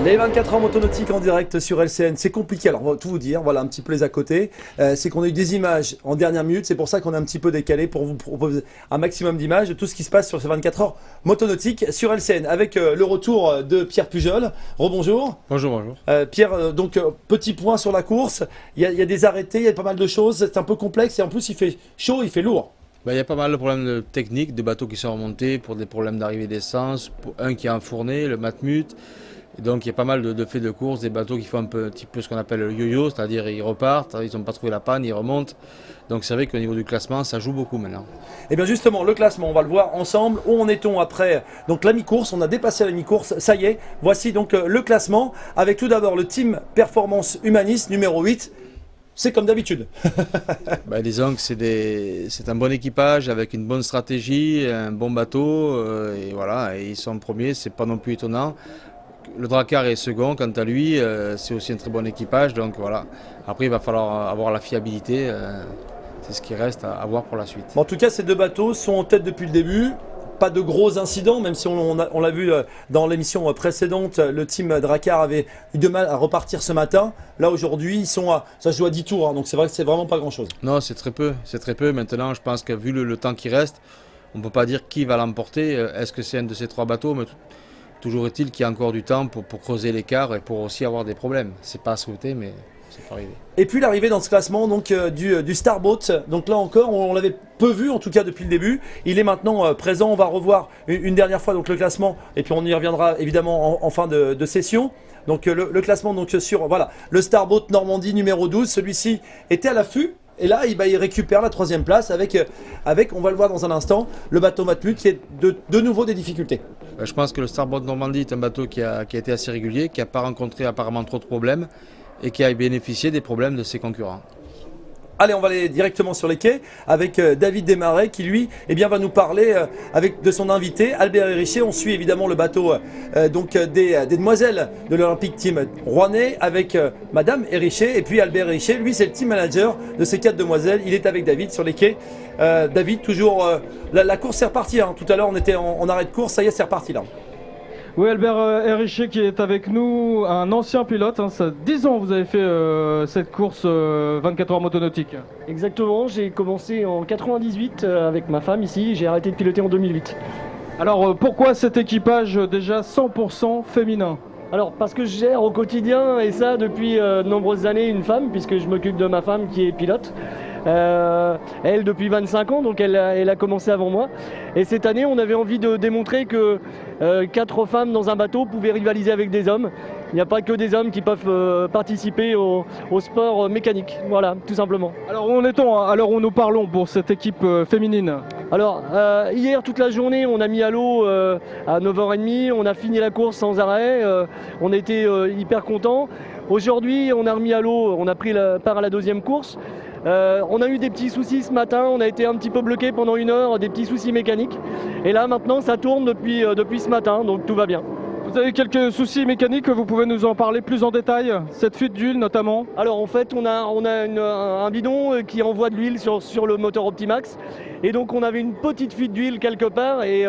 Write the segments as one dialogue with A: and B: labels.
A: Les 24 heures motonautiques en direct sur LCN, c'est compliqué, alors on va tout vous dire, voilà un petit peu les à côté. C'est qu'on a eu des images en dernière minute, c'est pour ça qu'on est un petit peu décalé pour vous proposer un maximum d'images de tout ce qui se passe sur ces 24 heures motonautiques sur LCN. Avec le retour de Pierre Pujol. Rebonjour.
B: Bonjour, bonjour.
A: Pierre, donc petit point sur la course, il y a des arrêtés, il y a pas mal de choses, c'est un peu complexe et en plus il fait chaud, il fait lourd.
B: Il y a pas mal de problèmes techniques, de bateaux qui sont remontés pour des problèmes d'arrivée d'essence, un qui a enfourné, le Matmut. Et donc il y a pas mal de faits de course, des bateaux qui font un petit peu ce qu'on appelle le yo-yo, c'est-à-dire ils repartent, ils n'ont pas trouvé la panne, ils remontent. Donc c'est vrai qu'au niveau du classement, ça joue beaucoup maintenant.
A: Et bien justement, le classement, on va le voir ensemble. Où en est-on après donc la mi-course? On a dépassé la mi-course, ça y est. Voici donc le classement avec tout d'abord le team Performance Humanis numéro 8. C'est comme d'habitude.
B: Disons que c'est un bon équipage avec une bonne stratégie, un bon bateau, et voilà, et ils sont premiers, c'est pas non plus étonnant. Le Drakkar est second, quant à lui, c'est aussi un très bon équipage, donc voilà. Après, il va falloir avoir la fiabilité, c'est ce qui reste à voir pour la suite.
A: Bon, en tout cas, ces deux bateaux sont en tête depuis le début. Pas de gros incidents, même si on l'a vu dans l'émission précédente, le team Drakkar avait eu de mal à repartir ce matin. Là, aujourd'hui, ça se joue à 10 tours, hein, donc c'est vrai que c'est vraiment pas grand-chose.
B: Non, c'est très peu. Maintenant, je pense que vu le temps qui reste, on ne peut pas dire qui va l'emporter. Est-ce que c'est un de ces trois bateaux? Mais toujours est-il qu'il y a encore du temps pour creuser l'écart et pour aussi avoir des problèmes. C'est pas à souhaiter, mais c'est pas arrivé.
A: Et puis l'arrivée dans ce classement donc, du Starboat, donc là encore on l'avait peu vu en tout cas depuis le début, il est maintenant présent, on va revoir une dernière fois donc, le classement et puis on y reviendra évidemment en fin de session. Donc le classement donc, sur voilà, le Starboat Normandie numéro 12, celui-ci était à l'affût. Et là, il récupère la troisième place avec, on va le voir dans un instant, le bateau Matmut qui est de nouveau des difficultés.
B: Je pense que le Starboat Normandie est un bateau qui a été assez régulier, qui n'a pas rencontré apparemment trop de problèmes et qui a bénéficié des problèmes de ses concurrents.
A: Allez, on va aller directement sur les quais avec David Desmarais qui lui va nous parler de son invité Albert Hérichet. On suit évidemment le bateau des demoiselles de l'Olympic Team rouennais avec Madame Hérichet et puis Albert Hérichet. Lui, c'est le team manager de ces 4 demoiselles. Il est avec David sur les quais. David, toujours la course est repartie. Hein. Tout à l'heure, on était en arrêt de course. Ça y est, c'est reparti là.
C: Oui, Albert Hérichet qui est avec nous, un ancien pilote. Hein, ça, 10 ans vous avez fait cette course 24 heures motonautique.
D: Exactement, j'ai commencé en 98 avec ma femme ici, j'ai arrêté de piloter en 2008.
C: Alors pourquoi cet équipage déjà 100% féminin ?
D: Alors parce que je gère au quotidien, et ça depuis de nombreuses années, une femme, puisque je m'occupe de ma femme qui est pilote. Elle depuis 25 ans, donc elle a commencé avant moi. Et cette année, on avait envie de démontrer que 4 femmes dans un bateau pouvaient rivaliser avec des hommes. Il n'y a pas que des hommes qui peuvent participer au sport mécanique, voilà, tout simplement.
C: Alors où en est-on à l'heure où nous parlons pour cette équipe féminine ?
D: Alors, hier, toute la journée, on a mis à l'eau à 9h30, on a fini la course sans arrêt, on était hyper contents. Aujourd'hui, on a remis à l'eau, on a pris part à la deuxième course. On a eu des petits soucis ce matin, on a été un petit peu bloqué pendant 1 heure, des petits soucis mécaniques. Et là, maintenant, ça tourne depuis ce matin, donc tout va bien.
C: Vous avez quelques soucis mécaniques, vous pouvez nous en parler plus en détail? Cette fuite d'huile notamment?
D: Alors en fait on a un bidon qui envoie de l'huile sur le moteur Optimax. Et donc on avait une petite fuite d'huile quelque part et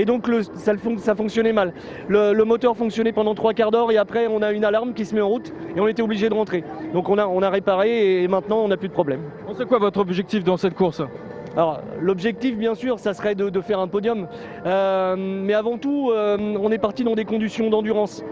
D: donc ça fonctionnait mal. Le moteur fonctionnait pendant 3/4 d'heure et après on a une alarme qui se met en route et on était obligé de rentrer. Donc on a réparé et maintenant on n'a plus de problème.
C: C'est quoi votre objectif dans cette course ?
D: Alors l'objectif bien sûr ça serait de faire un podium, mais avant tout on est parti dans des conditions d'endurance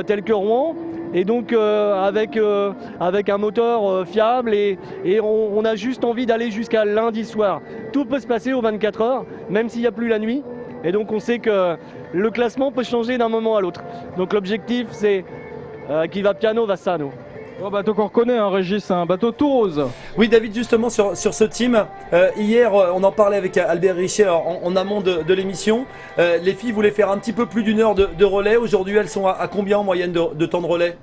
D: telles que Rouen et donc avec un moteur fiable et on a juste envie d'aller jusqu'à lundi soir. Tout peut se passer aux 24 heures même s'il n'y a plus la nuit et donc on sait que le classement peut changer d'un moment à l'autre. Donc l'objectif c'est qui va piano va sano.
C: Un bateau qu'on reconnaît, hein, Régis, un bateau tout rose.
A: Oui, David, justement sur ce team, hier on en parlait avec Albert Richet en amont de l'émission. Les filles voulaient faire un petit peu plus d'1 heure de relais. Aujourd'hui, elles sont à combien en moyenne de temps de relais?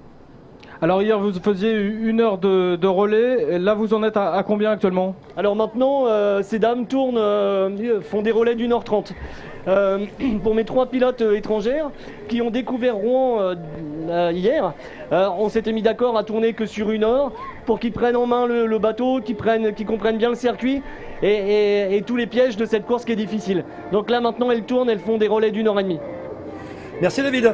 C: Alors hier vous faisiez 1 heure de relais, et là vous en êtes à combien actuellement?
D: Alors maintenant ces dames font des relais d'1 heure 30. Pour mes 3 pilotes étrangères qui ont découvert Rouen hier, on s'était mis d'accord à tourner que sur 1 heure pour qu'ils prennent en main le bateau, qu'ils comprennent bien le circuit et tous les pièges de cette course qui est difficile. Donc là maintenant elles tournent, elles font des relais d'1 heure et demie.
A: Merci David.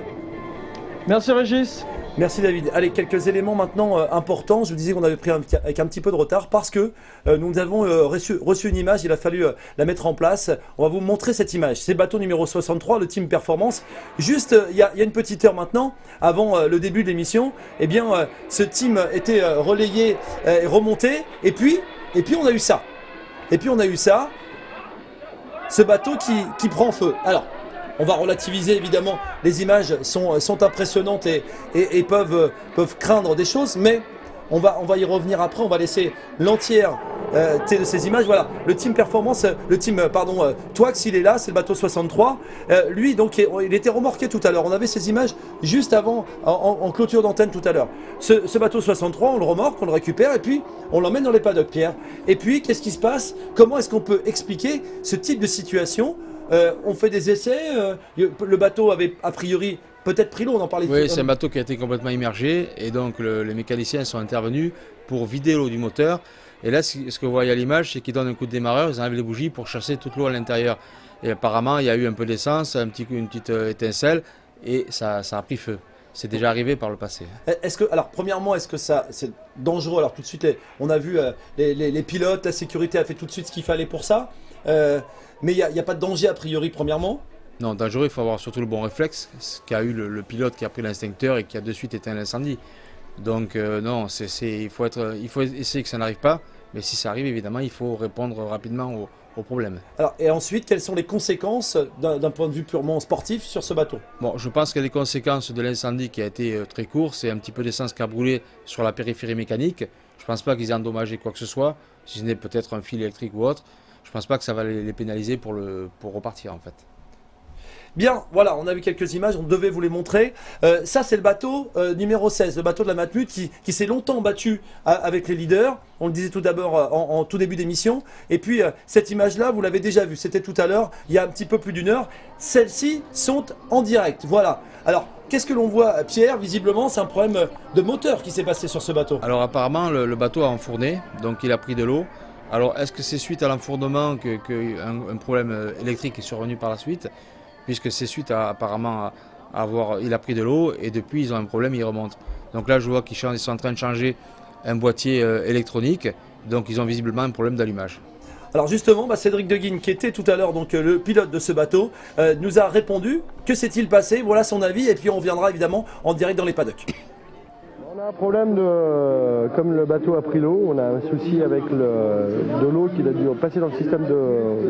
C: Merci Régis.
A: Merci David. Allez, quelques éléments maintenant importants. Je vous disais qu'on avait pris avec un petit peu de retard parce que nous avons reçu une image, il a fallu la mettre en place. On va vous montrer cette image. C'est bateau numéro 63, le Team Performance. Juste, il y a une petite heure maintenant, avant le début de l'émission, eh bien, ce team était relayé et remonté. Et puis on a eu ça. Ce bateau qui prend feu. Alors, on va relativiser évidemment, les images sont impressionnantes et peuvent craindre des choses, mais on va y revenir après, on va laisser l'entière de ces images. Voilà, le Team Performance, Twax, il est là, c'est le bateau 63. Lui, donc, il était remorqué tout à l'heure, on avait ces images juste avant, en clôture d'antenne tout à l'heure. Ce bateau 63, on le remorque, on le récupère et puis on l'emmène dans les paddocks, Pierre. Et puis, qu'est-ce qui se passe? Comment est-ce qu'on peut expliquer ce type de situation? On fait des essais, le bateau avait a priori peut-être pris l'eau, on en parlait.
B: Oui, c'est un bateau qui a été complètement immergé et donc les mécaniciens sont intervenus pour vider l'eau du moteur. Et là, ce que vous voyez à l'image, c'est qu'ils donnent un coup de démarreur, ils enlèvent les bougies pour chasser toute l'eau à l'intérieur. Et apparemment, il y a eu un peu d'essence, une petite étincelle et ça a pris feu. C'est déjà arrivé par le passé.
A: Alors, premièrement, est-ce que c'est dangereux? Alors, tout de suite, on a vu les pilotes, la sécurité a fait tout de suite ce qu'il fallait pour ça. Mais il n'y a pas de danger a priori, premièrement?
B: Non, dangereux, il faut avoir surtout le bon réflexe, ce qu'a eu le pilote qui a pris l'instincteur et qui a de suite éteint l'incendie. Donc non, il faut essayer que ça n'arrive pas, mais si ça arrive, évidemment, il faut répondre rapidement au problème.
A: Alors, et ensuite, quelles sont les conséquences d'un point de vue purement sportif sur ce bateau?
B: Bon, je pense qu'il y a des conséquences de l'incendie qui a été très court, c'est un petit peu d'essence qui a brûlé sur la périphérie mécanique. Je ne pense pas qu'ils aient endommagé quoi que ce soit, si ce n'est peut-être un fil électrique ou autre. Je ne pense pas que ça va les pénaliser pour repartir en fait.
A: Bien, voilà, on a vu quelques images, on devait vous les montrer. Ça, c'est le bateau numéro 16, le bateau de la Matmut qui s'est longtemps battu avec les leaders. On le disait tout d'abord en tout début d'émission. Et puis, cette image-là, vous l'avez déjà vue, c'était tout à l'heure, il y a un petit peu plus d'une heure. Celles-ci sont en direct, voilà. Alors, qu'est-ce que l'on voit, Pierre? Visiblement, c'est un problème de moteur qui s'est passé sur ce bateau.
B: Alors apparemment, le bateau a enfourné, donc il a pris de l'eau. Alors, est-ce que c'est suite à l'enfournement qu'un problème électrique est survenu par la suite? Puisque c'est suite apparemment il a pris de l'eau et depuis ils ont un problème, ils remontent. Donc là je vois qu'ils sont en train de changer un boîtier électronique, donc ils ont visiblement un problème d'allumage.
A: Alors justement, Cédric Deguine, qui était tout à l'heure donc le pilote de ce bateau, nous a répondu. Que s'est-il passé? Voilà son avis et puis on reviendra évidemment en direct dans les paddocks.
E: On a un problème comme le bateau a pris l'eau, on a un souci avec de l'eau qui a dû passer dans le système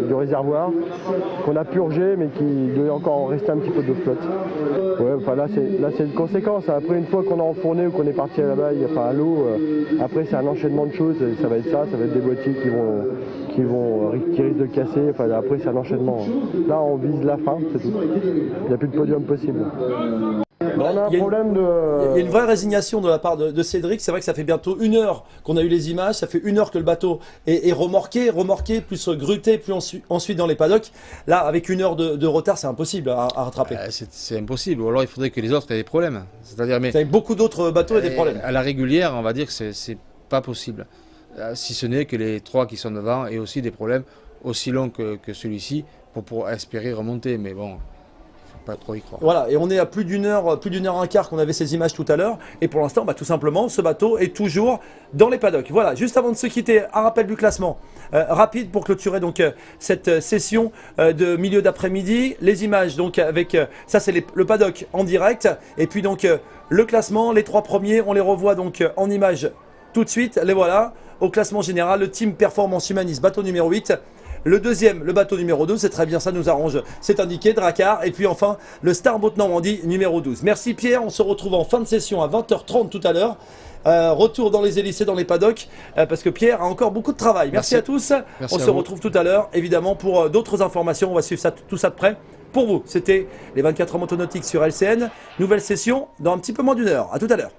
E: du réservoir, qu'on a purgé mais qui devait encore en rester un petit peu de flotte. Ouais, enfin là c'est une conséquence. Après une fois qu'on a enfourné ou qu'on est parti à la baille, à l'eau, après c'est un enchaînement de choses, ça va être des boîtiers qui risquent de casser, enfin après c'est un enchaînement. Là on vise la fin, c'est tout. Il n'y a plus de podium possible. On a un problème
A: Il y a une vraie résignation de la part de Cédric. C'est vrai que ça fait bientôt une heure qu'on a eu les images. Ça fait une heure que le bateau est remorqué, plus gruté, plus ensuite dans les paddocks. Là, avec une heure de retard, c'est impossible à rattraper.
B: C'est impossible. Ou alors il faudrait que les autres aient des problèmes. C'est-à-dire, mais
A: avec beaucoup d'autres bateaux et des problèmes.
B: À la régulière, on va dire que c'est pas possible. Si ce n'est que les trois qui sont devant aient aussi des problèmes aussi longs que celui-ci pour espérer remonter. Mais bon. Pas trop y croire.
A: Voilà, et on est à plus d'une heure un quart qu'on avait ces images tout à l'heure. Et pour l'instant, tout simplement, ce bateau est toujours dans les paddocks. Voilà, juste avant de se quitter, un rappel du classement rapide pour clôturer donc cette session de milieu d'après-midi. Les images, donc avec ça, c'est le paddock en direct. Et puis donc le classement, les trois premiers, on les revoit donc en images tout de suite. Les voilà au classement général. Le Team Performance Humanis, bateau numéro 8. Le deuxième, le bateau numéro 2, c'est très bien, ça nous arrange, c'est indiqué, Drakkar. Et puis enfin, le Starboat Normandie numéro 12. Merci Pierre, on se retrouve en fin de session à 20h30 tout à l'heure. Retour dans les hélicés, dans les paddocks, parce que Pierre a encore beaucoup de travail. Merci à tous, on se retrouve tout à l'heure, évidemment, pour d'autres informations. On va suivre tout ça de près. Pour vous, c'était les 24 heures motonautiques sur LCN. Nouvelle session dans un petit peu moins d'une heure. À tout à l'heure.